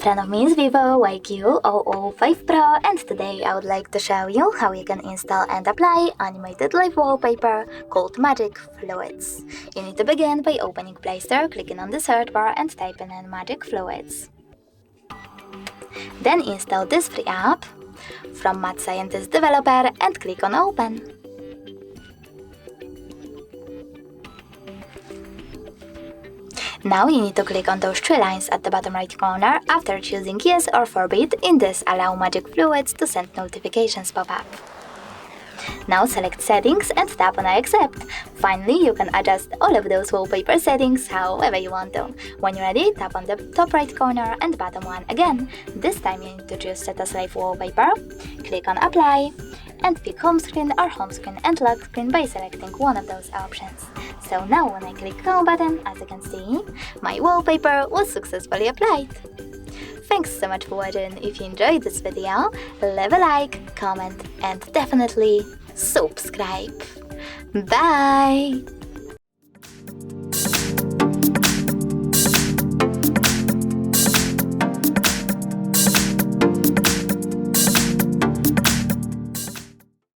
in front of me is Vivo IQOO 5 Pro, and today I would like to show you how you can install and apply animated live wallpaper called Magic Fluids. You need to begin by opening Play Store, clicking on the search bar and typing in Magic Fluids. Then install this free app from Mad Scientist Developer and click on Open. Now you need to click on those three lines at the bottom right corner after choosing Yes or Forbid in this Allow Magic Fluids to send notifications pop-up. Now select Settings and tap on I accept. Finally, you can adjust all of those wallpaper settings however you want to. When you're ready, tap on the top right corner and bottom one again. This time you need to choose Set as Live Wallpaper, click on Apply, and pick home screen or home screen and lock screen by selecting one of those options. So now when I click Home button, as you can see, my wallpaper was successfully applied. Thanks so much for watching. If you enjoyed this video, leave a like, comment and definitely subscribe. Bye!